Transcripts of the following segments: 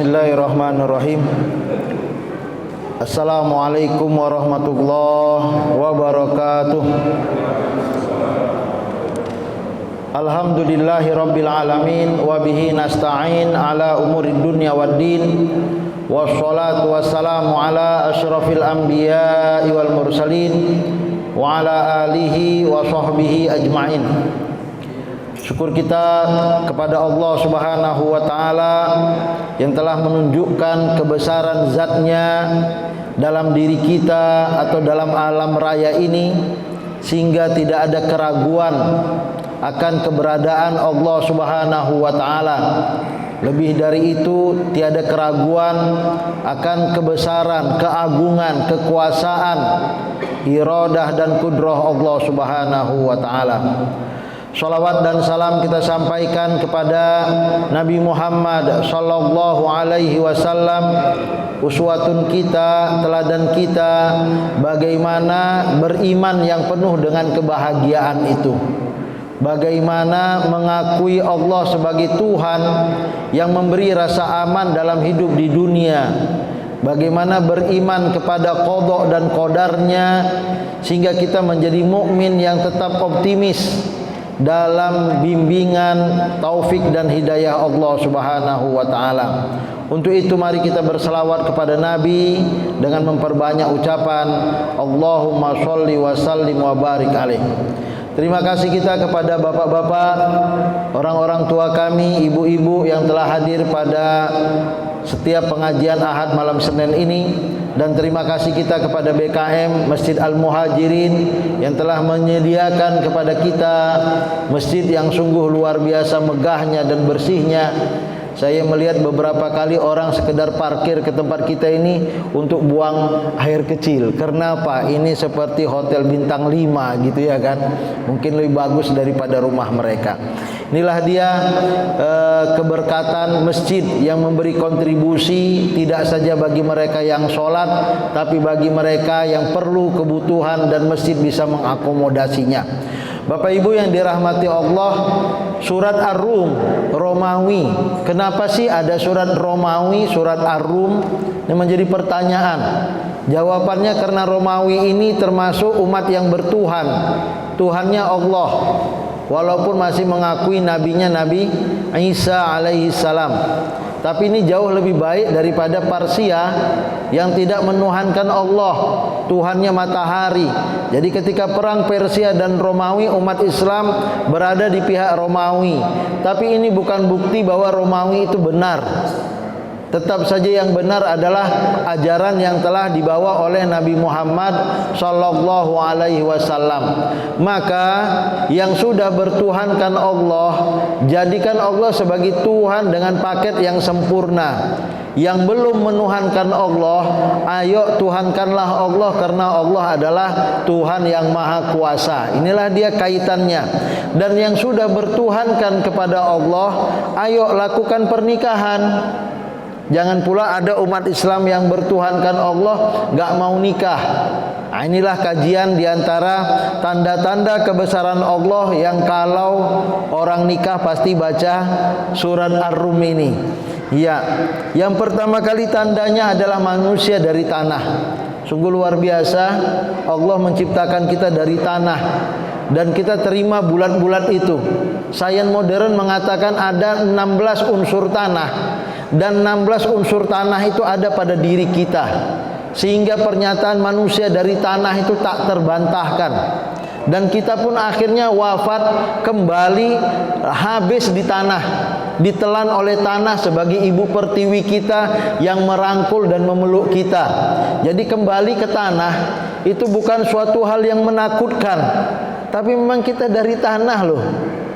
Bismillahirrahmanirrahim. Assalamualaikum warahmatullahi wabarakatuh. Alhamdulillahi rabbil alamin wa bihi nasta'in ala umurid dunya waddin. Wassalatu wassalamu ala asyrafil anbiya'i wal mursalin wa ala alihi wa sahbihi ajma'in. Syukur kita kepada Allah Subhanahu wa taala yang telah menunjukkan kebesaran zatnya dalam diri kita atau dalam alam raya ini, sehingga tidak ada keraguan akan keberadaan Allah Subhanahu wa taala. Lebih dari itu, tiada keraguan akan kebesaran, keagungan, kekuasaan, iradah dan kudrah Allah Subhanahu wa taala. Salawat dan salam kita sampaikan kepada Nabi Muhammad sallallahu alaihi wasallam, uswatun kita, teladan kita bagaimana beriman yang penuh dengan kebahagiaan itu. Bagaimana mengakui Allah sebagai Tuhan yang memberi rasa aman dalam hidup di dunia. Bagaimana beriman kepada qada dan qadarnya sehingga kita menjadi mukmin yang tetap optimis dalam bimbingan, taufik dan hidayah Allah Subhanahu wa taala. Untuk itu mari kita berselawat kepada Nabi dengan memperbanyak ucapan Allahumma sholli wa sallim wa barik alaih. Terima kasih kita kepada bapak-bapak, orang-orang tua kami, ibu-ibu yang telah hadir pada setiap pengajian Ahad malam Senin ini. Dan terima kasih kita kepada BKM Masjid Al-Muhajirin yang telah menyediakan kepada kita masjid yang sungguh luar biasa megahnya dan bersihnya. Saya melihat beberapa kali orang sekedar parkir ke tempat kita ini untuk buang air kecil. Kenapa? Ini seperti hotel bintang 5 gitu ya kan. Mungkin lebih bagus daripada rumah mereka. Inilah dia keberkatan masjid yang memberi kontribusi tidak saja bagi mereka yang sholat, tapi bagi mereka yang perlu kebutuhan dan masjid bisa mengakomodasinya. Bapak Ibu yang dirahmati Allah, surat Ar-Rum, Romawi. Kenapa sih ada surat Romawi, surat Ar-Rum? Ini menjadi pertanyaan. Jawabannya karena Romawi ini termasuk umat yang bertuhan. Tuhannya Allah. Walaupun masih mengakui nabinya Nabi Isa alaihi salam. Tapi ini jauh lebih baik daripada Parsia yang tidak menuhankan Allah, Tuhannya matahari. Jadi ketika perang Persia dan Romawi, umat Islam berada di pihak Romawi. Tapi ini bukan bukti bahwa Romawi itu benar. Tetap saja yang benar adalah ajaran yang telah dibawa oleh Nabi Muhammad sallallahu alaihi wasallam. Maka yang sudah bertuhankan Allah, jadikan Allah sebagai Tuhan dengan paket yang sempurna. Yang belum menuhankan Allah, ayo tuhankanlah Allah, karena Allah adalah Tuhan yang maha kuasa. Inilah dia kaitannya. Dan yang sudah bertuhankan kepada Allah, ayo lakukan pernikahan. Jangan pula ada umat Islam yang bertuhankan Allah gak mau nikah. Nah, inilah kajian diantara tanda-tanda kebesaran Allah yang kalau orang nikah pasti baca surat Ar-Rum ini. Ya, yang pertama kali tandanya adalah manusia dari tanah. Sungguh luar biasa, Allah menciptakan kita dari tanah dan kita terima bulat-bulat itu. Sains modern mengatakan ada 16 unsur tanah. Dan 16 unsur tanah itu ada pada diri kita, sehingga pernyataan manusia dari tanah itu tak terbantahkan. Dan kita pun akhirnya wafat kembali habis di tanah, ditelan oleh tanah sebagai ibu pertiwi kita yang merangkul dan memeluk kita. Jadi kembali ke tanah itu bukan suatu hal yang menakutkan, tapi memang kita dari tanah loh.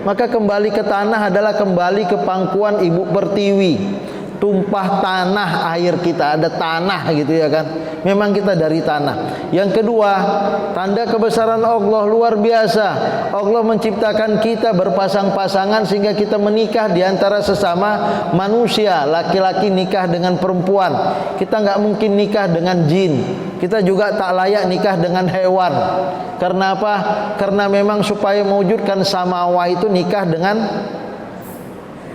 Maka kembali ke tanah adalah kembali ke pangkuan ibu pertiwi. Tumpah tanah air kita, ada tanah gitu ya kan. Memang kita dari tanah. Yang kedua, tanda kebesaran Allah luar biasa. Allah menciptakan kita berpasang-pasangan sehingga kita menikah di antara sesama manusia. Laki-laki nikah dengan perempuan. Kita nggak mungkin nikah dengan jin. Kita juga tak layak nikah dengan hewan. Karena apa? Karena memang supaya mewujudkan samawa itu nikah dengan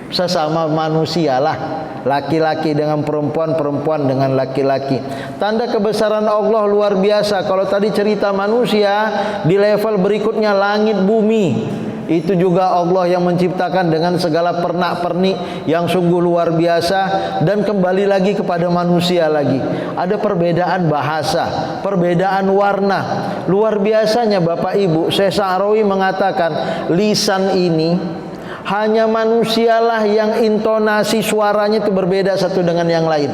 sesama manusia lah, laki-laki dengan perempuan, perempuan dengan laki-laki. Tanda kebesaran Allah luar biasa. Kalau tadi cerita manusia, di level berikutnya langit bumi, itu juga Allah yang menciptakan dengan segala pernak-pernik yang sungguh luar biasa. Dan kembali lagi kepada manusia lagi, ada perbedaan bahasa, perbedaan warna. Luar biasanya Bapak Ibu, Syekh Sa'rawi mengatakan lisan ini hanya manusialah yang intonasi suaranya itu berbeda satu dengan yang lain.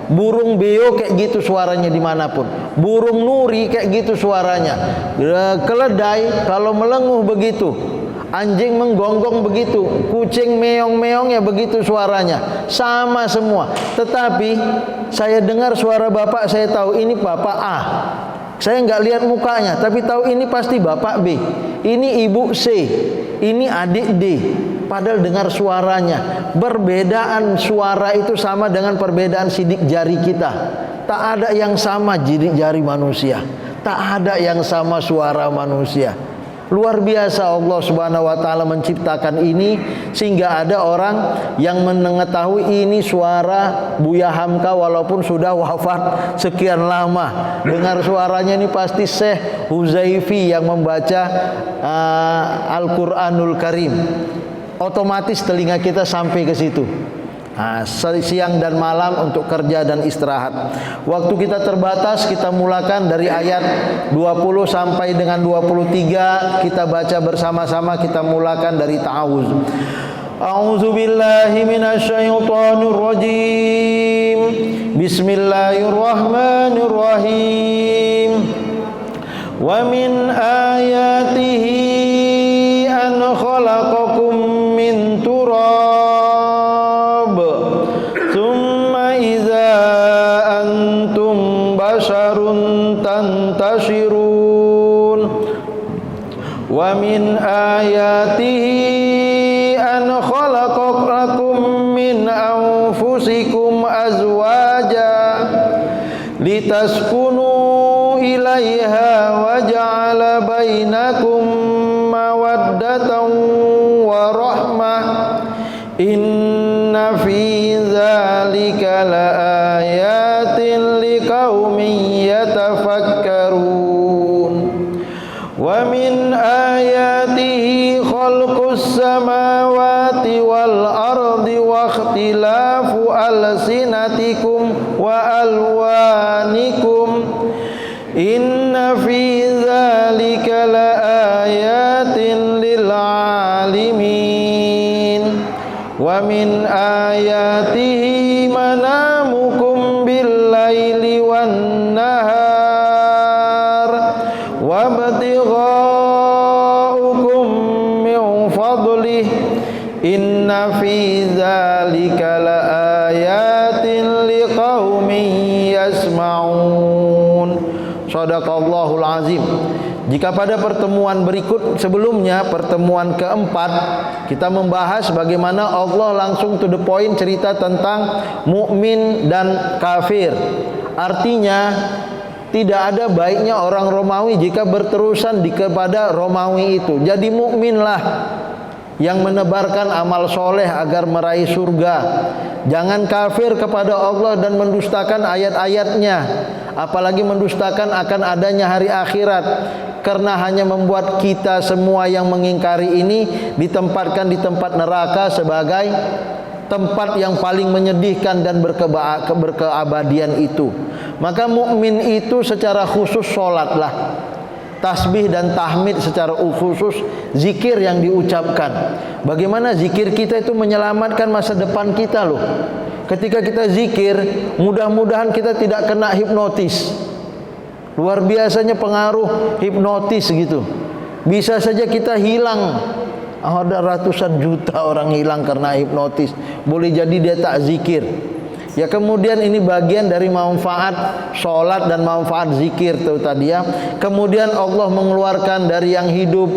Burung beo kayak gitu suaranya dimanapun. Burung nuri kayak gitu suaranya. Keledai kalau melenguh begitu. Anjing menggonggong begitu. Kucing meong-meong ya begitu suaranya. Sama semua. Tetapi saya dengar suara bapak, saya tahu ini bapak A. Saya nggak lihat mukanya, tapi tahu ini pasti bapak B. Ini ibu C. Ini adik D. Padahal dengar suaranya. Perbedaan suara itu sama dengan perbedaan sidik jari kita. Tak ada yang sama sidik jari manusia. Tak ada yang sama suara manusia. Luar biasa Allah Subhanahu wa taala menciptakan ini, sehingga ada orang yang mengetahui ini suara Buya Hamka walaupun sudah wafat sekian lama. Dengar suaranya ini pasti Syekh Huzaifi yang membaca Al-Qur'anul Karim. Otomatis telinga kita sampai ke situ. Siang dan malam untuk kerja dan istirahat. Waktu kita terbatas, kita mulakan dari ayat 20 sampai dengan 23. Kita baca bersama-sama, kita mulakan dari ta'awuz. A'udzu billahi minasyaitonir rajim. Bismillahirrahmanirrahim. Wa min ayatihi an khalaqakum min turab thumma idza antum basharun tantashirun wa min ayatihi an khalaqakum min anfusikum azwaja litaskunu ilaiha wa ja'ala bainakum mawaddatan wa rahmah inna fi dzalika laayatin liqaumin yatafakkarun wa min ayatihi khalqus samawati wal ardi wa ikhtilafu alsinatikum wa alwanikum inna fi dzalika laayatin lil alimin wa min ayatihi manamukum bil laili wan nahar wa ibtighaukum min fadlih inna fi dzalika laayatin liqaumin yasma'un. Shadaqallahul azim. Jika pada pertemuan berikut sebelumnya, pertemuan keempat, kita membahas bagaimana Allah langsung to the point cerita tentang mukmin dan kafir. Artinya tidak ada baiknya orang Romawi jika berterusan kepada Romawi itu. Jadi mukminlah yang menebarkan amal soleh agar meraih surga. Jangan kafir kepada Allah dan mendustakan ayat-ayatnya, apalagi mendustakan akan adanya hari akhirat, karena hanya membuat kita semua yang mengingkari ini ditempatkan di tempat neraka sebagai tempat yang paling menyedihkan dan berkeabadian itu. Maka mukmin itu secara khusus sholatlah, tasbih dan tahmid secara khusus, zikir yang diucapkan. Bagaimana zikir kita itu menyelamatkan masa depan kita loh. Ketika kita zikir, mudah-mudahan kita tidak kena hipnotis. Luar biasanya pengaruh hipnotis gitu. Bisa saja kita hilang. Ada ratusan juta orang hilang karena hipnotis. Boleh jadi dia tak zikir. Ya, kemudian ini bagian dari manfaat sholat dan manfaat zikir itu tadi ya. Kemudian Allah mengeluarkan dari yang hidup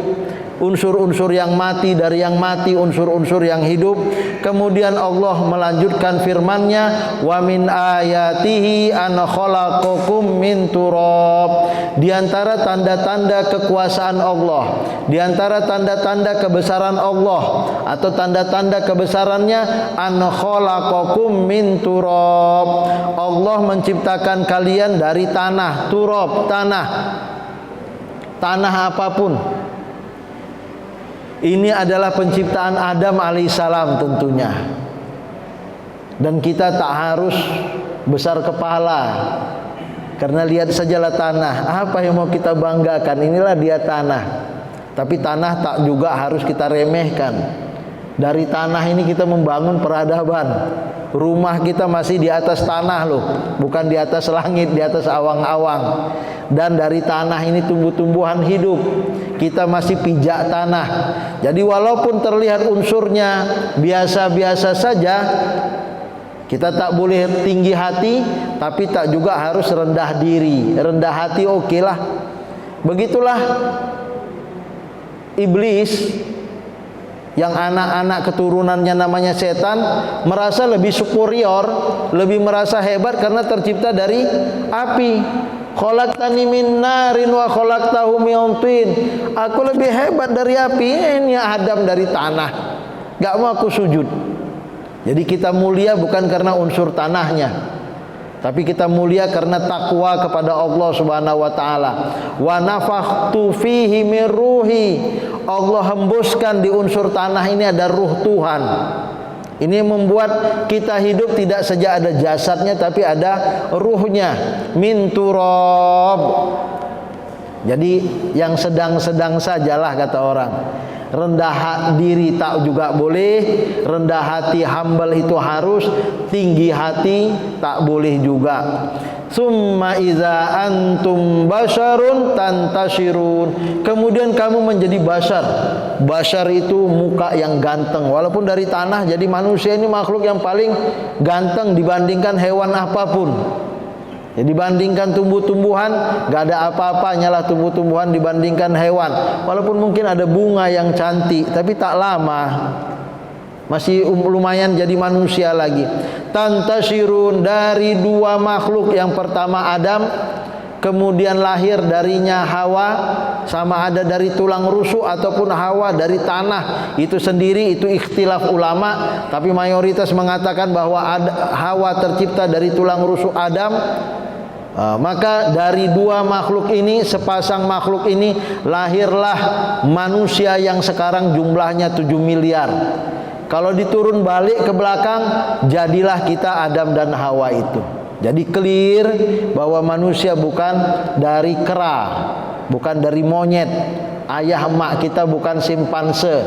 unsur-unsur yang mati dari yang mati, unsur-unsur yang hidup. Kemudian Allah melanjutkan firman-Nya, wa min ayatihi an khalaqakum min turab. Di antara tanda-tanda kekuasaan Allah, di antara tanda-tanda kebesaran Allah atau tanda-tanda kebesarannya, an khalaqakum min turab. Allah menciptakan kalian dari tanah, turab, tanah apapun. Ini adalah penciptaan Adam alaihissalam tentunya. Dan kita tak harus besar kepala, karena lihat sajalah tanah. Apa yang mau kita banggakan? Inilah dia tanah. Tapi tanah tak juga harus kita remehkan. Dari tanah ini kita membangun peradaban. Rumah kita masih di atas tanah loh, bukan di atas langit, di atas awang-awang. Dan dari tanah ini tumbuh-tumbuhan hidup. Kita masih pijak tanah. Jadi walaupun terlihat unsurnya biasa-biasa saja, kita tak boleh tinggi hati, tapi tak juga harus rendah diri. Rendah hati oke lah. Begitulah iblis, yang anak-anak keturunannya namanya setan, merasa lebih superior, lebih merasa hebat karena tercipta dari api. Khalaqtani min narin wa khalaqtahu min tin. Aku lebih hebat dari api, ini Adam dari tanah. Gak mau aku sujud. Jadi kita mulia bukan karena unsur tanahnya, tapi kita mulia karena takwa kepada Allah Subhanahu wa taala. Wa nafakhtu fihi min ruhi. Allah hembuskan di unsur tanah ini ada ruh Tuhan. Ini membuat kita hidup tidak saja ada jasadnya, tapi ada ruhnya. Min turab. Jadi yang sedang-sedang sajalah kata orang. Rendah diri tak juga boleh, rendah hati humble itu harus, tinggi hati tak boleh juga. Summa iza antum basyarun tantashirun. Kemudian kamu menjadi bashar. Bashar itu muka yang ganteng. Walaupun dari tanah, jadi manusia ini makhluk yang paling ganteng dibandingkan hewan apapun. Ya, dibandingkan tumbuh-tumbuhan, gak ada apa-apanya lah tumbuh-tumbuhan dibandingkan hewan. Walaupun mungkin ada bunga yang cantik, tapi tak lama masih lumayan jadi manusia lagi. Tantashirun, dari dua makhluk, yang pertama Adam, kemudian lahir darinya Hawa, sama ada dari tulang rusuk ataupun Hawa dari tanah. Itu sendiri, itu ikhtilaf ulama, tapi mayoritas mengatakan bahwa Hawa tercipta dari tulang rusuk Adam. Maka dari dua makhluk ini, sepasang makhluk ini, lahirlah manusia yang sekarang jumlahnya 7 miliar. Kalau diturun balik ke belakang, jadilah kita Adam dan Hawa itu. Jadi clear bahwa manusia bukan dari kera, bukan dari monyet. Ayah emak kita bukan simpanse.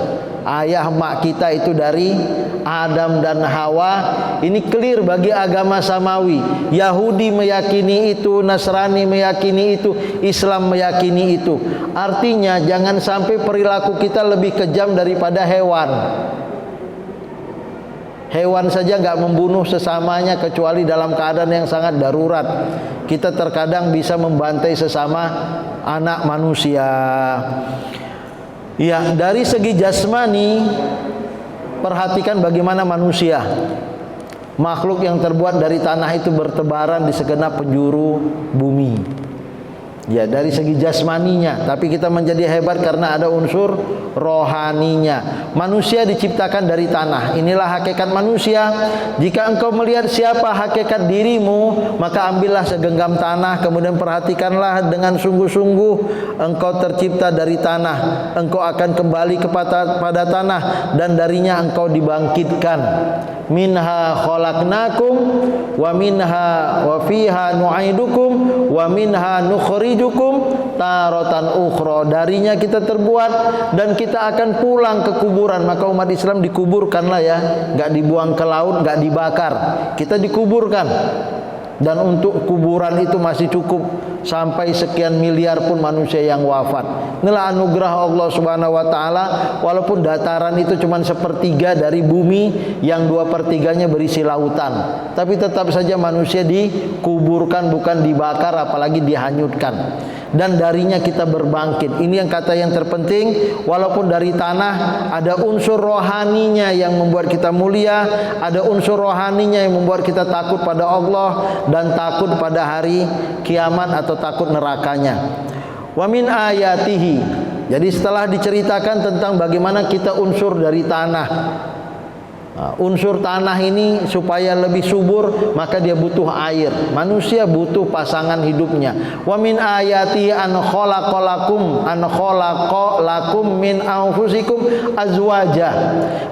Ayah emak kita itu dari Adam dan Hawa. Ini clear bagi agama samawi. Yahudi meyakini itu, Nasrani meyakini itu, Islam meyakini itu. Artinya jangan sampai perilaku kita lebih kejam daripada hewan. Hewan saja nggak membunuh sesamanya kecuali dalam keadaan yang sangat darurat. Kita terkadang bisa membantai sesama anak manusia. Ya, dari segi jasmani, perhatikan bagaimana manusia, makhluk yang terbuat dari tanah itu bertebaran di segenap penjuru bumi. Ya, dari segi jasmaninya, tapi kita menjadi hebat karena ada unsur rohaninya. Manusia diciptakan dari tanah. Inilah hakikat manusia. Jika engkau melihat siapa hakikat dirimu, maka ambillah segenggam tanah, kemudian perhatikanlah dengan sungguh-sungguh. Engkau tercipta dari tanah, engkau akan kembali pada tanah, dan darinya engkau dibangkitkan. Minha khalaqnakum wa minha wa fiha nu'idukum wa minha nukhrijukum taratan ukhra. Darinya kita terbuat dan kita akan pulang ke kuburan. Maka umat Islam dikuburkanlah ya, enggak dibuang ke laut, enggak dibakar. Kita dikuburkan. Dan untuk kuburan itu masih cukup sampai sekian miliar pun manusia yang wafat. Inilah anugerah Allah Subhanahu wa taala. Walaupun dataran itu cuma 1/3 dari bumi, yang 2/3-nya berisi lautan, tapi tetap saja manusia dikuburkan, bukan dibakar apalagi dihanyutkan. dan darinya kita berbangkit. Ini yang kata yang terpenting. Walaupun dari tanah ada unsur rohaninya yang membuat kita mulia, ada unsur rohaninya yang membuat kita takut pada Allah dan takut pada hari kiamat atau takut nerakanya. Wa min ayatihi. Jadi setelah diceritakan tentang bagaimana kita unsur dari tanah, unsur tanah ini supaya lebih subur maka dia butuh air. Manusia butuh pasangan hidupnya. Wa min ayati an khalaqalakum min anfusikum azwaja.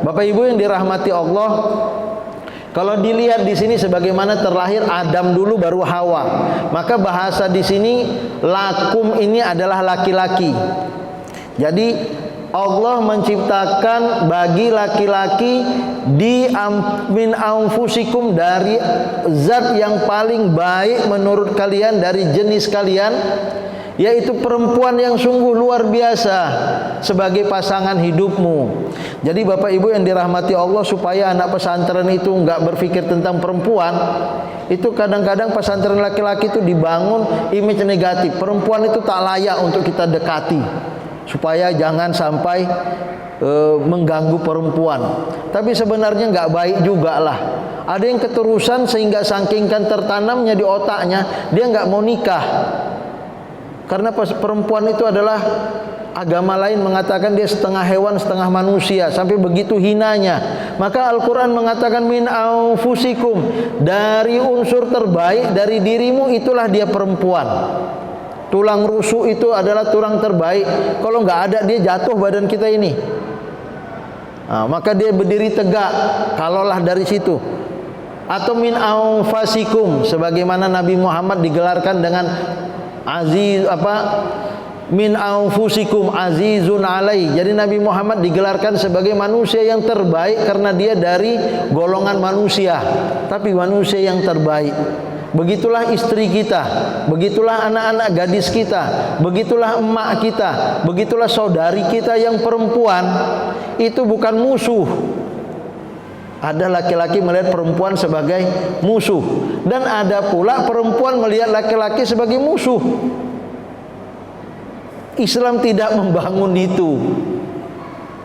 Bapak Ibu yang dirahmati Allah, kalau dilihat di sini sebagaimana terlahir Adam dulu baru Hawa, maka bahasa di sini lakum ini adalah laki-laki. Jadi Allah menciptakan bagi laki-laki min anfusikum dari zat yang paling baik menurut kalian dari jenis kalian, yaitu perempuan yang sungguh luar biasa sebagai pasangan hidupmu. Jadi Bapak Ibu yang dirahmati Allah, supaya anak pesantren itu enggak berpikir tentang perempuan, itu kadang-kadang pesantren laki-laki itu dibangun image negatif. Perempuan itu tak layak untuk kita dekati, supaya jangan sampai mengganggu perempuan. Tapi sebenarnya nggak baik juga lah. Ada yang keterusan sehingga saking tertanamnya di otaknya dia nggak mau nikah, karena perempuan itu adalah, agama lain mengatakan dia setengah hewan setengah manusia, sampai begitu hinanya. Maka Al-Quran mengatakan min anfusikum, dari unsur terbaik dari dirimu itulah dia perempuan. Tulang rusuk itu adalah tulang terbaik. Kalau nggak ada dia jatuh badan kita ini. Maka dia berdiri tegak kalaulah dari situ. Atau min anfasikum, sebagaimana Nabi Muhammad digelarkan dengan aziz min anfusikum azizun alai. Jadi Nabi Muhammad digelarkan sebagai manusia yang terbaik karena dia dari golongan manusia, tapi manusia yang terbaik. Begitulah istri kita, begitulah anak-anak gadis kita, begitulah emak kita, begitulah saudari kita yang perempuan. Itu bukan musuh. Ada laki-laki melihat perempuan sebagai musuh, dan ada pula perempuan melihat laki-laki sebagai musuh. Islam tidak membangun itu.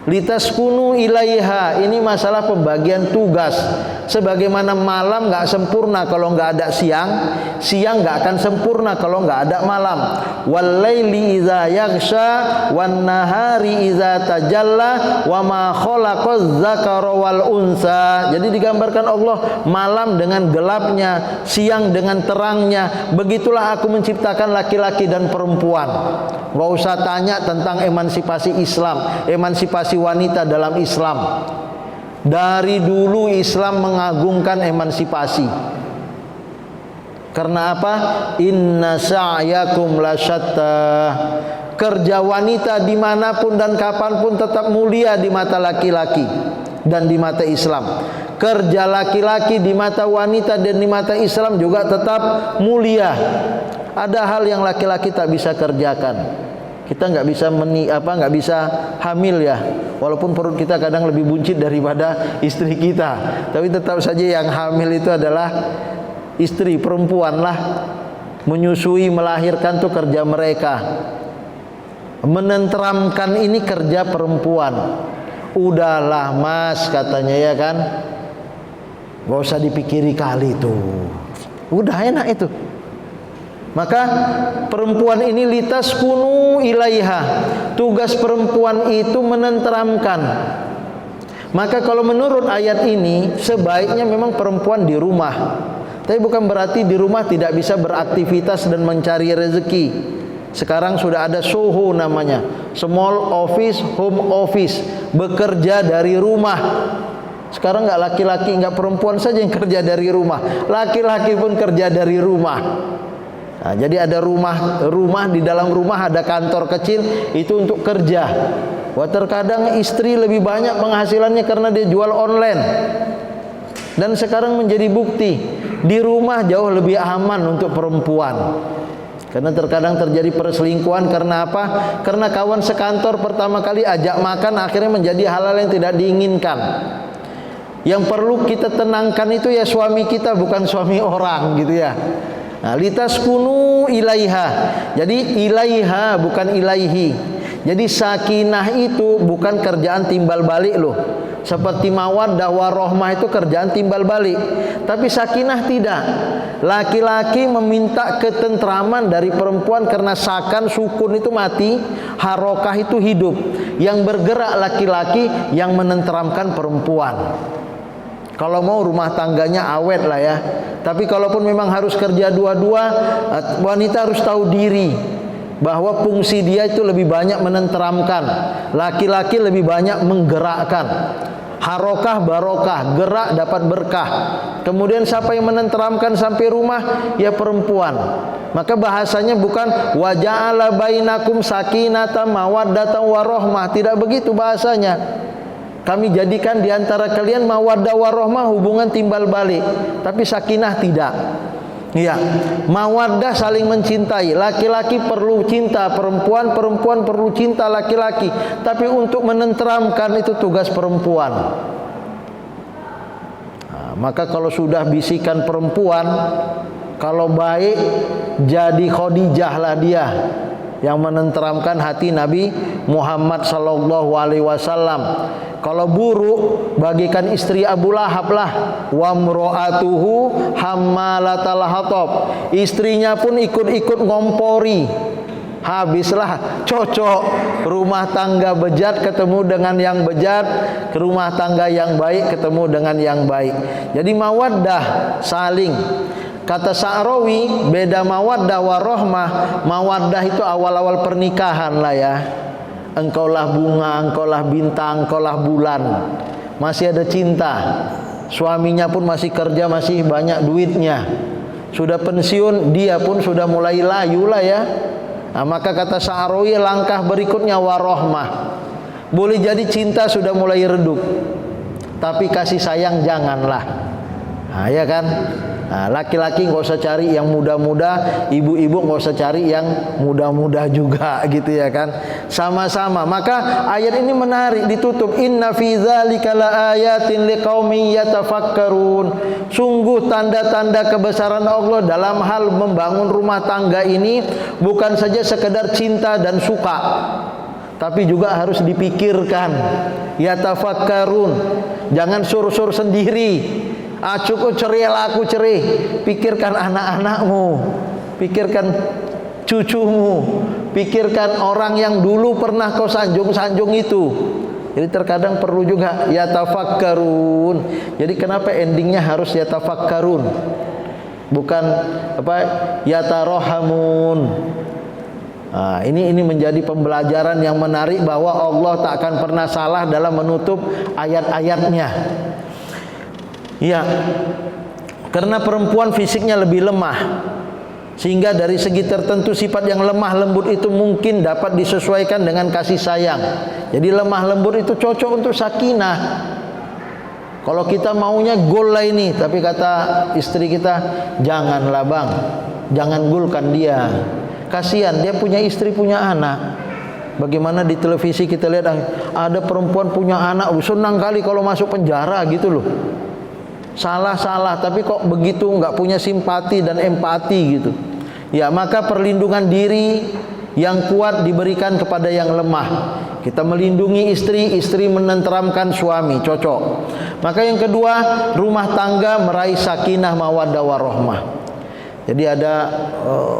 Litaskunu ilaiha, ini masalah pembagian tugas. Sebagaimana malam nggak sempurna kalau nggak ada siang, siang nggak akan sempurna kalau nggak ada malam. Walaili idza yaghsha wan nahari idza tajalla wa ma khalaqaz zakara wal unsa. Jadi digambarkan Allah malam dengan gelapnya, siang dengan terangnya. Begitulah aku menciptakan laki-laki dan perempuan. Nggak usah tanya tentang emansipasi Islam, emansipasi wanita dalam Islam. Dari dulu Islam mengagungkan emansipasi. Karena apa? Inna sa'yakum lasyatta. Kerja wanita dimanapun dan kapanpun tetap mulia di mata laki-laki dan di mata Islam. Kerja laki-laki di mata wanita dan di mata Islam juga tetap mulia. Ada hal yang laki-laki tak bisa kerjakan. Kita nggak bisa hamil ya, walaupun perut kita kadang lebih buncit daripada istri kita, tapi tetap saja yang hamil itu adalah istri, perempuan lah. Menyusui, melahirkan tuh kerja mereka. Menenteramkan ini kerja perempuan. Udahlah mas katanya ya kan, gak usah dipikiri kali tuh, udah enak itu. Maka perempuan ini litaskunu ilaiha. Tugas perempuan itu menenteramkan. Maka kalau menurut ayat ini sebaiknya memang perempuan di rumah. Tapi bukan berarti di rumah tidak bisa beraktivitas dan mencari rezeki. Sekarang sudah ada SOHO namanya, small office, home office, bekerja dari rumah. Sekarang nggak laki-laki, nggak perempuan saja yang kerja dari rumah, laki-laki pun kerja dari rumah. Nah, jadi ada rumah di dalam rumah ada kantor kecil itu untuk kerja. Wah, terkadang istri lebih banyak penghasilannya karena dia jual online. Dan sekarang menjadi bukti di rumah jauh lebih aman untuk perempuan. Karena terkadang terjadi perselingkuhan karena apa? Karena kawan sekantor pertama kali ajak makan akhirnya menjadi hal-hal yang tidak diinginkan. Yang perlu kita tenangkan itu ya suami kita, bukan suami orang gitu ya. Nah, litaskunu ilaiha. Jadi ilaiha bukan ilaihi. Jadi sakinah itu bukan kerjaan timbal balik loh. Seperti mawaddah warahmah itu kerjaan timbal balik. Tapi sakinah tidak. Laki-laki meminta ketentraman dari perempuan karena sakan sukun itu mati, harokah itu hidup. Yang bergerak laki-laki, yang menenteramkan perempuan. Kalau mau rumah tangganya awet lah ya. Tapi kalaupun memang harus kerja dua-dua, wanita harus tahu diri bahwa fungsi dia itu lebih banyak menenteramkan, laki-laki lebih banyak menggerakkan. Harokah barokah, gerak dapat berkah. Kemudian siapa yang menenteramkan sampai rumah? Ya perempuan. Maka bahasanya bukan wa ja'ala bainakum sakinatan mawaddatan warahmah. Tidak begitu bahasanya. Kami jadikan di antara kalian mawaddah warahmah, hubungan timbal balik. Tapi sakinah tidak. Ya, mawaddah saling mencintai. Laki-laki perlu cinta perempuan, perempuan perlu cinta laki-laki. Tapi untuk menenteramkan itu tugas perempuan. Nah, maka kalau sudah bisikan perempuan, kalau baik jadi Khadijah lah dia yang menenteramkan hati Nabi Muhammad sallallahu alaihi wasallam. Kalau buruk, bagikan istri Abu Lahab lah. Wa mro'atuhu hammalatal hatab. Istrinya pun ikut-ikut ngompori. Habislah, cocok. Rumah tangga bejat ketemu dengan yang bejat, ke rumah tangga yang baik ketemu dengan yang baik. Jadi mawaddah saling. Kata Sa'rawi, beda mawaddah warahmah. Mawaddah itu awal-awal pernikahan lah ya. Engkaulah bunga, engkaulah bintang, engkaulah bulan. Masih ada cinta. Suaminya pun masih kerja, masih banyak duitnya. Sudah pensiun, dia pun sudah mulai layu lah ya. Nah, maka kata Sa'rawi, langkah berikutnya warahmah. Boleh jadi cinta sudah mulai redup, tapi kasih sayang janganlah. Nah, ya kan? Nah, laki-laki nggak usah cari yang muda-muda, ibu-ibu nggak usah cari yang muda-muda juga, gitu ya kan? Sama-sama. Maka ayat ini menarik, ditutup inna fi dzalika laayatin liqaumin yatafakkarun. Sungguh tanda-tanda kebesaran Allah dalam hal membangun rumah tangga ini bukan saja sekedar cinta dan suka, tapi juga harus dipikirkan. Yatafakkarun. Jangan sur-sur sendiri. Cukup cerai laku cerai. Pikirkan anak-anakmu, pikirkan cucumu, pikirkan orang yang dulu pernah kau sanjung-sanjung itu. Jadi terkadang perlu juga yatafakkarun. Jadi kenapa endingnya harus yatafakkarun, bukan apa yatarohamun? Nah, ini menjadi pembelajaran yang menarik bahwa Allah tak akan pernah salah dalam menutup ayat-ayatnya. Ya, karena perempuan fisiknya lebih lemah, sehingga dari segi tertentu sifat yang lemah lembut itu mungkin dapat disesuaikan dengan kasih sayang. Jadi lemah lembut itu cocok untuk sakinah. Kalau kita maunya gol lah ini, tapi kata istri kita, janganlah bang, jangan golkan dia. Kasihan, dia punya istri, punya anak. Bagaimana di televisi kita lihat ada perempuan punya anak, senang kali kalau masuk penjara gitu loh. Salah-salah, tapi kok begitu nggak punya simpati dan empati gitu. Ya, maka perlindungan diri yang kuat diberikan kepada yang lemah. Kita melindungi istri, istri menenteramkan suami, cocok. Maka yang kedua, rumah tangga meraih sakinah mawaddah warahmah. Jadi ada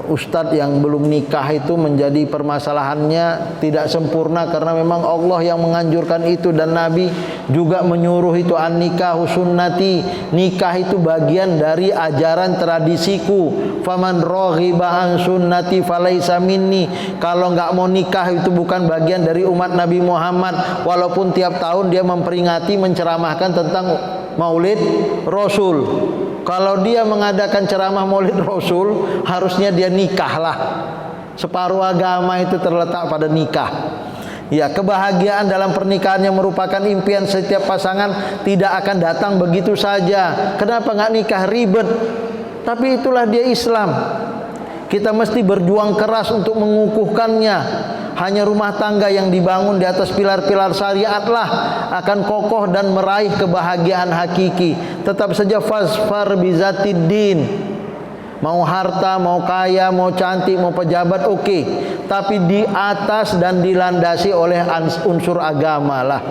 ustadz yang belum nikah itu menjadi permasalahannya tidak sempurna karena memang Allah yang menganjurkan itu dan Nabi juga menyuruh itu an-nikahu sunnati. Nikah itu bagian dari ajaran tradisiku. Faman raghiba an sunnati falaisa minni. Kalau enggak mau nikah itu bukan bagian dari umat Nabi Muhammad. Walaupun tiap tahun dia memperingati, menceramahkan tentang Maulid Rasul. Kalau dia mengadakan ceramah Maulid Rasul, harusnya dia nikah lah. Separuh agama itu terletak pada nikah. Ya, kebahagiaan dalam pernikahan yang merupakan impian setiap pasangan tidak akan datang begitu saja. Kenapa nggak nikah? Ribet. Tapi itulah dia Islam. Kita mesti berjuang keras untuk mengukuhkannya. Hanya rumah tangga yang dibangun di atas pilar-pilar syariatlah akan kokoh dan meraih kebahagiaan hakiki. Tetap saja fasfar bizatiddin. Mau harta, mau kaya, mau cantik, mau pejabat, oke. Tapi di atas dan dilandasi oleh unsur agama lah.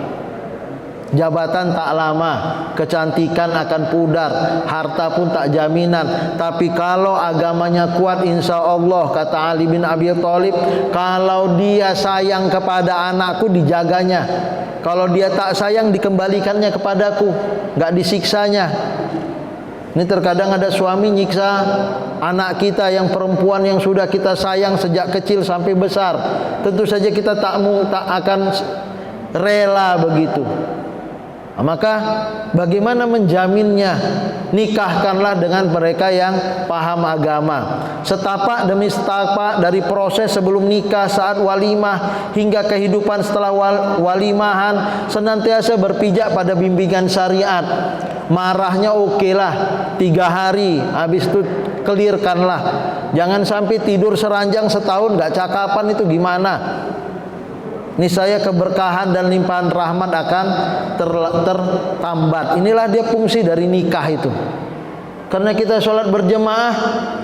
Jabatan tak lama, kecantikan akan pudar, harta pun tak jaminan. Tapi kalau agamanya kuat, insya Allah, kata Ali bin Abi Thalib, kalau dia sayang kepada anakku, dijaganya. Kalau dia tak sayang, dikembalikannya kepadaku, gak disiksanya. Ini terkadang ada suami nyiksa anak kita yang perempuan yang sudah kita sayang sejak kecil sampai besar. Tentu saja kita tak akan rela begitu. Maka bagaimana menjaminnya? Nikahkanlah dengan mereka yang paham agama. Setapak demi setapak, dari proses sebelum nikah, saat walimah, hingga kehidupan setelah walimahan, senantiasa berpijak pada bimbingan syariat. Marahnya oke lah 3 hari, habis itu kelirkanlah. Jangan sampai tidur seranjang setahun gak cakapan, itu gimana? Niscaya keberkahan dan limpahan rahmat akan tertambat. Inilah dia fungsi dari nikah itu. Karena kita sholat berjemaah,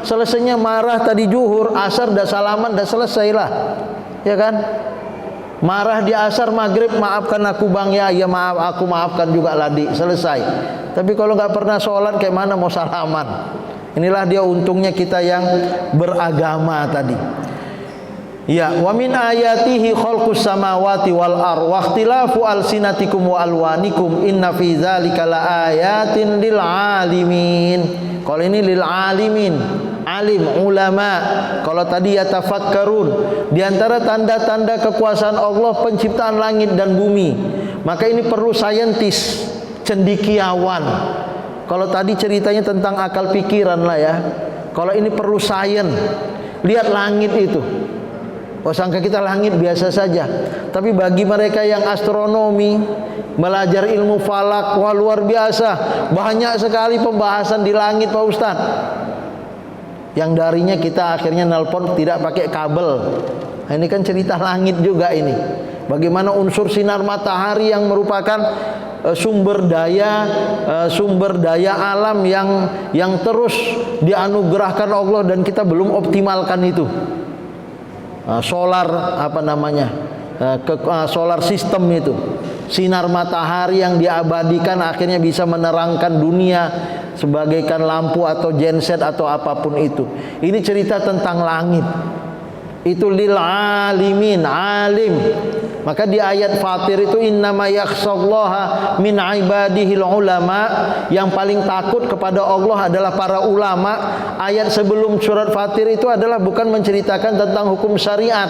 selesainya marah tadi zuhur, asar dah salaman, dah selesailah, ya kan? Marah di asar, maghrib, maafkan aku bang ya, ya maaf, aku maafkan juga ladi, selesai. Tapi kalau nggak pernah sholat, kayak mana mau salaman? Inilah dia untungnya kita yang beragama tadi. Ya, wa min ayatihi khalqus samawati wal ardh wa ikhtilafu alsinatikum wa alwanikum inna fi dzalika laayatin lil alimin. Kalau ini lil alimin, alim, ulama. Kalau tadi yatafakkarun, di antara tanda-tanda kekuasaan Allah penciptaan langit dan bumi. Maka ini perlu saintis, cendekiawan. Kalau tadi ceritanya tentang akal pikiran lah ya. Kalau ini perlu sains. Lihat langit itu. Oh, sangka kita langit biasa saja. Tapi bagi mereka yang astronomi, belajar ilmu falak, wah luar biasa. Banyak sekali pembahasan di langit Pak Ustadz. Yang darinya kita akhirnya nelpon tidak pakai kabel. Nah, ini kan cerita langit juga ini. Bagaimana unsur sinar matahari yang merupakan sumber daya alam yang terus dianugerahkan Allah dan kita belum optimalkan itu. Solar apa namanya, solar system itu, sinar matahari yang diabadikan akhirnya bisa menerangkan dunia sebagaikan lampu atau genset atau apapun itu. Ini cerita tentang langit. Itu lil alimin, alim. Maka di ayat Fatir itu innama yakhshallaha min ibadihil ulama, yang paling takut kepada Allah adalah para ulama. Ayat sebelum surat Fatir itu adalah bukan menceritakan tentang hukum syariat,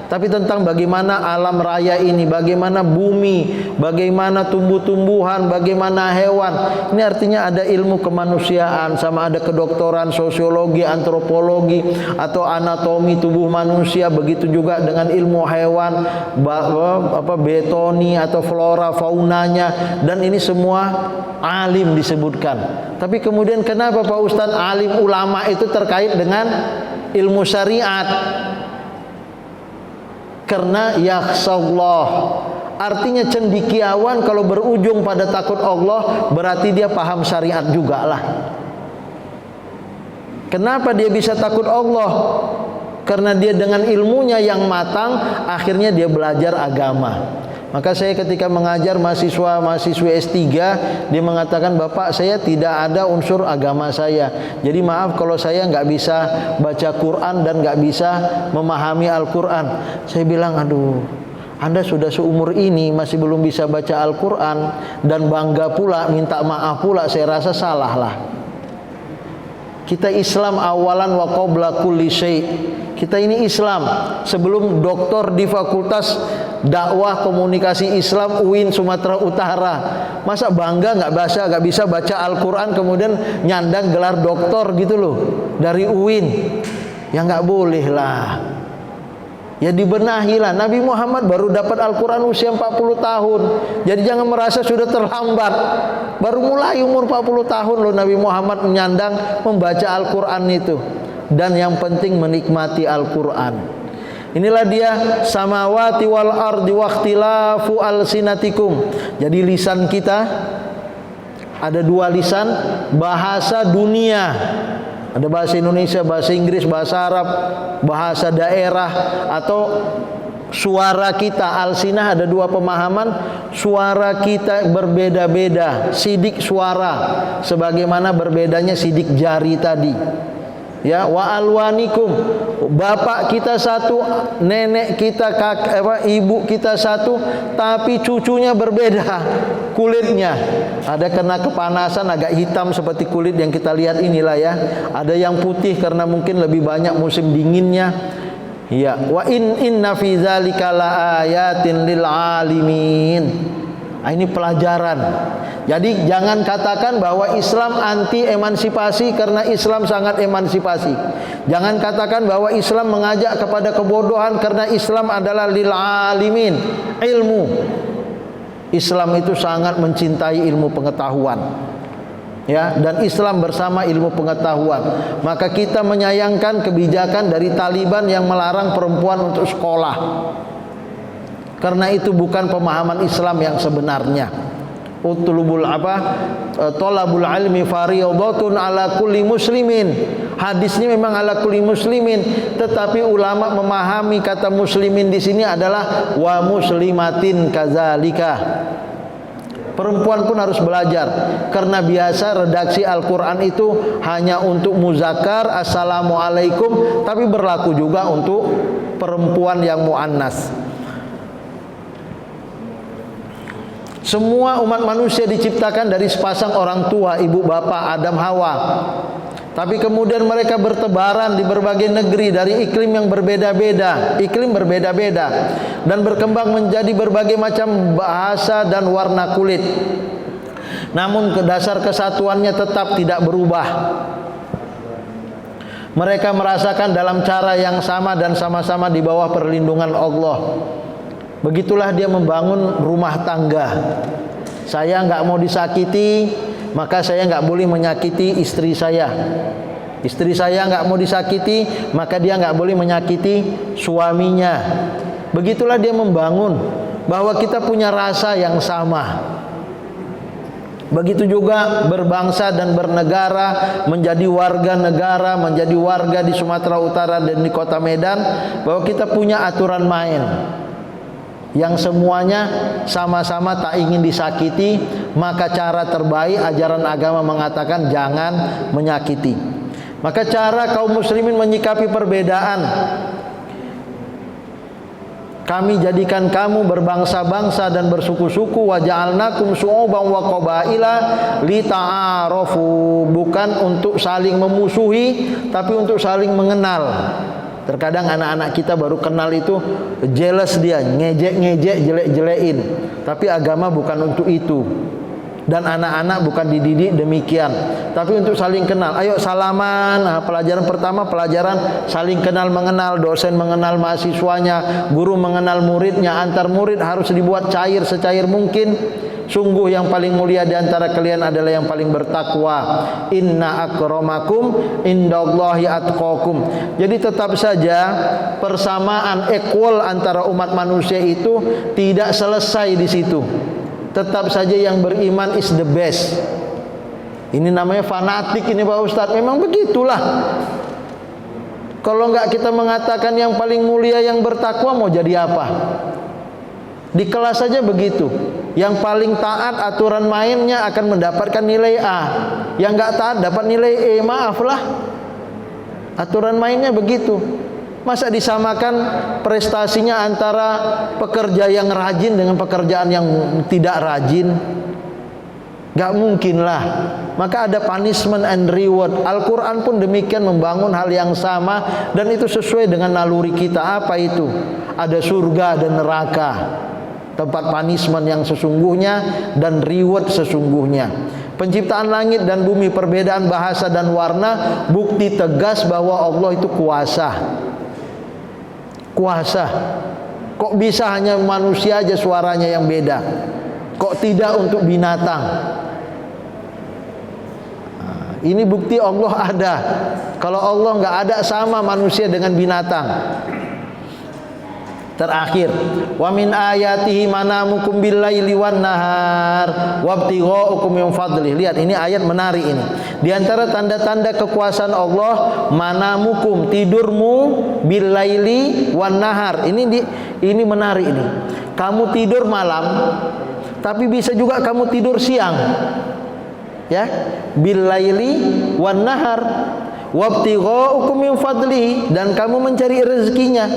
tapi tentang bagaimana alam raya ini, bagaimana bumi, bagaimana tumbuh-tumbuhan, bagaimana hewan. Ini artinya ada ilmu kemanusiaan, sama ada kedokteran, sosiologi, antropologi, atau anatomi tubuh manusia. Begitu juga dengan ilmu hewan, betoni atau flora faunanya, dan ini semua alim disebutkan. Tapi kemudian kenapa Pak Ustadz alim ulama itu terkait dengan ilmu syariat? Karena yakhshallah, artinya cendekiawan. Kalau berujung pada takut Allah, berarti dia paham syariat juga lah. Kenapa dia bisa takut Allah? Karena dia dengan ilmunya yang matang, akhirnya dia belajar agama. Maka saya ketika mengajar mahasiswi S3, dia mengatakan, Bapak, saya tidak ada unsur agama saya. Jadi maaf kalau saya nggak bisa baca Quran dan nggak bisa memahami Al-Quran. Saya bilang, aduh, Anda sudah seumur ini masih belum bisa baca Al-Quran dan bangga pula, minta maaf pula, saya rasa salah lah. Kita Islam awalan wa qabla kulli syai'. Kita ini Islam sebelum doktor di Fakultas Dakwah Komunikasi Islam UIN Sumatera Utara. Masa bangga nggak bisa baca Al-Quran kemudian nyandang gelar doktor gitu loh dari UIN? Ya nggak boleh lah. Ya dibenahi lah. Nabi Muhammad baru dapat Al-Quran usia 40 tahun. Jadi jangan merasa sudah terlambat. Baru mulai umur 40 tahun loh Nabi Muhammad menyandang membaca Al-Quran itu. Dan yang penting menikmati Al-Quran. Inilah dia samawati wal ardi wa ikhtilafu alsinatikum. Jadi lisan kita ada 2 lisan, bahasa dunia Ada bahasa Indonesia, bahasa Inggris, bahasa Arab, bahasa daerah, atau suara kita. Alsinah ada dua pemahaman. Suara kita berbeda-beda, sidik suara sebagaimana berbedanya sidik jari tadi. Ya, wa alwanikum, bapak kita satu, nenek kita, ibu kita satu, tapi cucunya berbeda kulitnya. Ada kena kepanasan agak hitam seperti kulit yang kita lihat inilah ya. Ada yang putih karena mungkin lebih banyak musim dinginnya. Ya, wa inna fi dzalika laayatin lil alimin. Ini pelajaran. Jadi jangan katakan bahwa Islam anti emansipasi karena Islam sangat emansipasi. Jangan katakan bahwa Islam mengajak kepada kebodohan karena Islam adalah lil alimin, ilmu. Islam itu sangat mencintai ilmu pengetahuan. Ya, dan Islam bersama ilmu pengetahuan. Maka kita menyayangkan kebijakan dari Taliban yang melarang perempuan untuk sekolah. Karena itu bukan pemahaman Islam yang sebenarnya. Utlubul tolabul ilmi fardhatun ala kulli muslimin. Hadisnya memang ala kulli muslimin, tetapi ulama memahami kata muslimin di sini adalah wa muslimatin kadzalika. Perempuan pun harus belajar, karena biasa redaksi Al-Quran itu hanya untuk muzakkar, assalamualaikum, tapi berlaku juga untuk perempuan yang muannas. Semua umat manusia diciptakan dari sepasang orang tua, ibu bapak, Adam Hawa. Tapi kemudian mereka bertebaran di berbagai negeri dari iklim yang berbeda-beda, dan berkembang menjadi berbagai macam bahasa dan warna kulit. Namun dasar kesatuannya tetap tidak berubah. Mereka merasakan dalam cara yang sama dan sama-sama di bawah perlindungan Allah. Begitulah dia membangun rumah tangga. Saya enggak mau disakiti, maka saya enggak boleh menyakiti istri saya. Istri saya enggak mau disakiti, maka dia enggak boleh menyakiti suaminya. Begitulah dia membangun bahwa kita punya rasa yang sama. Begitu juga berbangsa dan bernegara, menjadi warga negara, menjadi warga di Sumatera Utara dan di Kota Medan, bahwa kita punya aturan main yang semuanya sama-sama tak ingin disakiti. Maka cara terbaik, ajaran agama mengatakan jangan menyakiti. Maka cara kaum muslimin menyikapi perbedaan, kami jadikan kamu berbangsa-bangsa dan bersuku-suku, wa ja'alnakum syu'uban wa qabaila lita'arafu, bukan untuk saling memusuhi, tapi untuk saling mengenal. Terkadang anak-anak kita baru kenal itu jealous, dia ngejek-ngejek, jelek-jelekin. Tapi agama bukan untuk itu. Dan anak-anak bukan dididik demikian, tapi untuk saling kenal. Ayo salaman. Nah, pelajaran pertama pelajaran saling kenal mengenal. Dosen mengenal mahasiswanya, guru mengenal muridnya. Antar murid harus dibuat cair secair mungkin. Sungguh yang paling mulia di antara kalian adalah yang paling bertakwa. Inna akramakum indallahi atqakum. Jadi tetap saja persamaan equal antara umat manusia itu tidak selesai di situ. Tetap saja yang beriman is the best. Ini namanya fanatik ini Pak Ustadz. Memang begitulah. Kalau enggak kita mengatakan yang paling mulia yang bertakwa, mau jadi apa? Di kelas saja begitu. Yang paling taat aturan mainnya akan mendapatkan nilai A. Yang enggak taat dapat nilai E. Maaflah, aturan mainnya begitu. Masa disamakan prestasinya antara pekerja yang rajin dengan pekerjaan yang tidak rajin? Gak mungkin lah. Maka ada punishment and reward. Al-Quran pun demikian membangun hal yang sama, dan itu sesuai dengan naluri kita. Apa itu? Ada surga dan neraka, tempat punishment yang sesungguhnya dan reward sesungguhnya. Penciptaan langit dan bumi, perbedaan bahasa dan warna, bukti tegas bahwa Allah itu kuasa. Kuasa. Kok bisa hanya manusia aja suaranya yang beda? Kok tidak untuk binatang? Ini bukti Allah ada. Kalau Allah nggak ada, sama manusia dengan binatang. Terakhir, wa min ayatihi manamukum billaili wan nahar wabtighaukum min fadlih. Lihat, ini ayat menarik ini. Di antara tanda-tanda kekuasaan Allah, manamukum, tidurmu, billaili wan nahar. Ini menarik ini. Kamu tidur malam, tapi bisa juga kamu tidur siang. Ya, billaili wan nahar wabtighaukum min fadlih, dan kamu mencari rezekinya.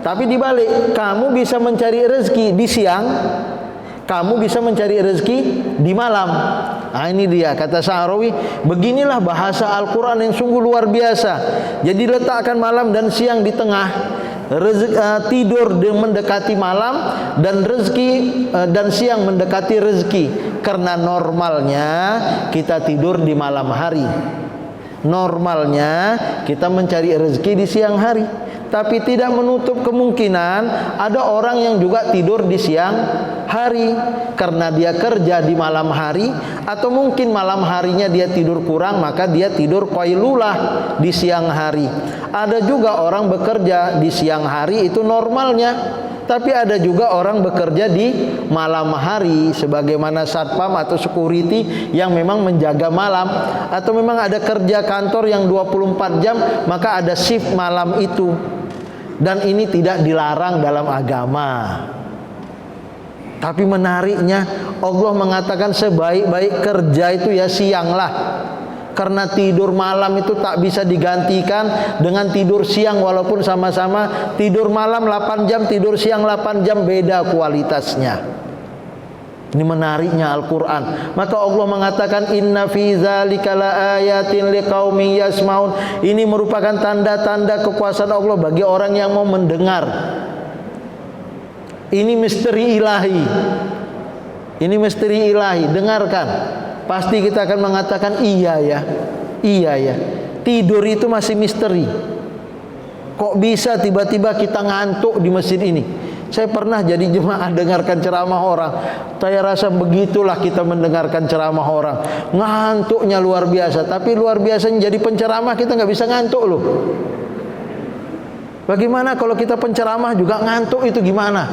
Tapi dibalik, kamu bisa mencari rezeki di siang, kamu bisa mencari rezeki di malam. Nah, ini dia kata Sa'rawi, beginilah bahasa Al-Quran yang sungguh luar biasa. Jadi letakkan malam dan siang di tengah, tidur mendekati malam, dan rezeki dan siang mendekati rezeki. Karena normalnya kita tidur di malam hari, normalnya kita mencari rezeki di siang hari. Tapi tidak menutup kemungkinan ada orang yang juga tidur di siang hari karena dia kerja di malam hari, atau mungkin malam harinya dia tidur kurang, maka dia tidur qailulah di siang hari. Ada juga orang bekerja di siang hari, itu normalnya. Tapi ada juga orang bekerja di malam hari, sebagaimana satpam atau security yang memang menjaga malam, atau memang ada kerja kantor yang 24 jam, maka ada shift malam itu. Dan ini tidak dilarang dalam agama. Tapi menariknya, Allah mengatakan sebaik-baik kerja itu ya sianglah. Karena tidur malam itu tak bisa digantikan dengan tidur siang, walaupun sama-sama tidur malam 8 jam, tidur siang 8 jam, beda kualitasnya. Ini menariknya Al-Quran. Maka Allah mengatakan, inna fi dzalika laayatin liqaumin yasmaun. Ini merupakan tanda-tanda kekuasaan Allah bagi orang yang mau mendengar. Ini misteri ilahi. Ini misteri ilahi. Dengarkan. Pasti kita akan mengatakan iya ya. Iya ya. Tidur itu masih misteri. Kok bisa tiba-tiba kita ngantuk di masjid ini? Saya pernah jadi jemaah dengarkan ceramah orang. Saya rasa begitulah kita mendengarkan ceramah orang. Ngantuknya luar biasa. Tapi luar biasanya jadi penceramah kita nggak bisa ngantuk loh. Bagaimana kalau kita penceramah juga ngantuk, itu gimana?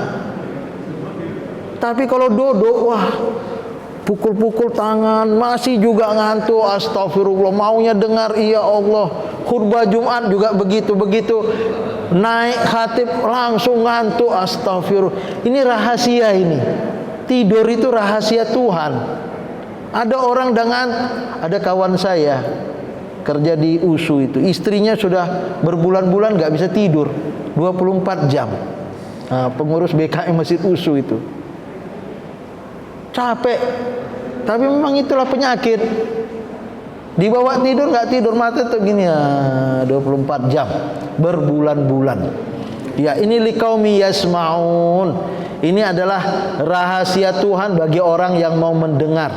Tapi kalau duduk, wah, pukul-pukul tangan masih juga ngantuk. Astagfirullah, maunya dengar, iya Allah. Khutbah Jumat juga begitu naik khatib langsung ngantuk. Astagfirullah. Ini rahasia ini. Tidur itu rahasia Tuhan. Ada orang ada kawan saya kerja di USU itu, istrinya sudah berbulan-bulan nggak bisa tidur 24 jam. Nah, pengurus BKM Masjid USU itu. Capek. Tapi memang itulah penyakit. Dibawa tidur nggak tidur, mata tuh gini ya, 24 jam berbulan-bulan. Ya, ini liqaumi yasmaun. Ini adalah rahasia Tuhan bagi orang yang mau mendengar.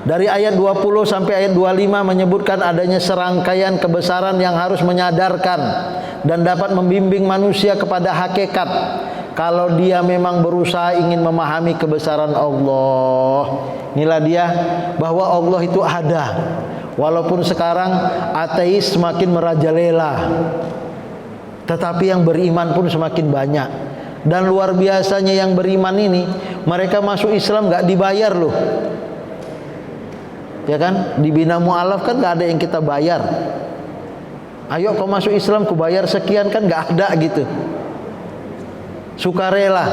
Dari ayat 20 sampai ayat 25 menyebutkan adanya serangkaian kebesaran yang harus menyadarkan dan dapat membimbing manusia kepada hakikat. Kalau dia memang berusaha ingin memahami kebesaran Allah. Inilah dia bahwa Allah itu ada. Walaupun sekarang ateis semakin merajalela, tetapi yang beriman pun semakin banyak. Dan luar biasanya yang beriman ini, mereka masuk Islam gak dibayar loh. Ya kan? Di Bina Mu'alaf kan gak ada yang kita bayar. Ayo kau masuk Islam, ku bayar sekian, kan gak ada gitu. Sukarela.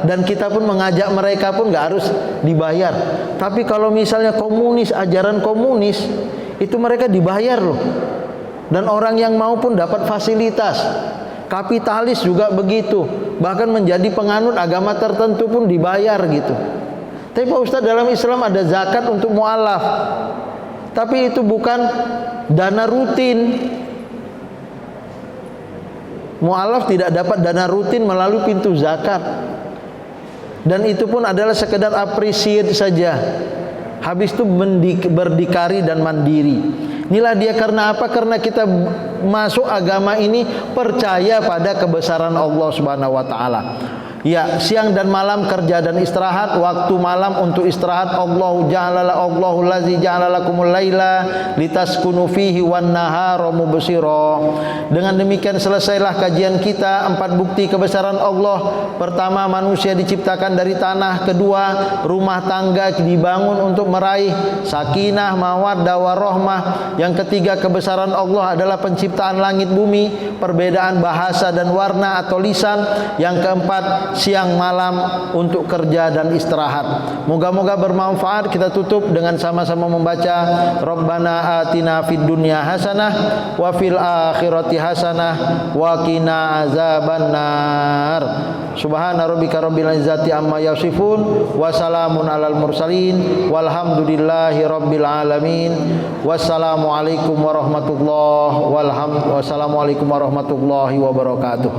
Dan kita pun mengajak mereka pun gak harus dibayar. Tapi kalau misalnya komunis, ajaran komunis, itu mereka dibayar loh. Dan orang yang mau pun dapat fasilitas. Kapitalis juga begitu. Bahkan menjadi penganut agama tertentu pun dibayar gitu. Tapi Pak Ustadz, dalam Islam ada zakat untuk mu'alaf. Tapi itu bukan dana rutin. Mu'alaf tidak dapat dana rutin melalui pintu zakat. Dan itu pun adalah sekedar appreciate saja. Habis itu berdikari dan mandiri. Inilah dia, karena apa? Karena kita masuk agama ini percaya pada kebesaran Allah Subhanahu wa taala. Ya, siang dan malam kerja dan istirahat. Waktu malam untuk istirahat. Allahu allazi ja'ala lakumul laila litaskunu fihi wan nahara mubsira. Dengan demikian selesailah kajian kita 4 bukti kebesaran Allah. Pertama, manusia diciptakan dari tanah. Kedua, rumah tangga dibangun untuk meraih sakinah, mawaddah, warahmah. Yang ketiga, kebesaran Allah adalah penciptaan langit bumi, perbedaan bahasa dan warna atau lisan. Yang keempat, siang malam untuk kerja dan istirahat. Moga-moga bermanfaat. Kita tutup dengan sama-sama membaca Rabbana atina fid dunya hasanah wa fil akhirati hasanah wa qina azabannar. Subhana rabbika rabbil izzati amma yasifun wa salamun alal mursalin walhamdulillahi rabbil alamin. Wassalamu alaikum warahmatullahi wabarakatuh.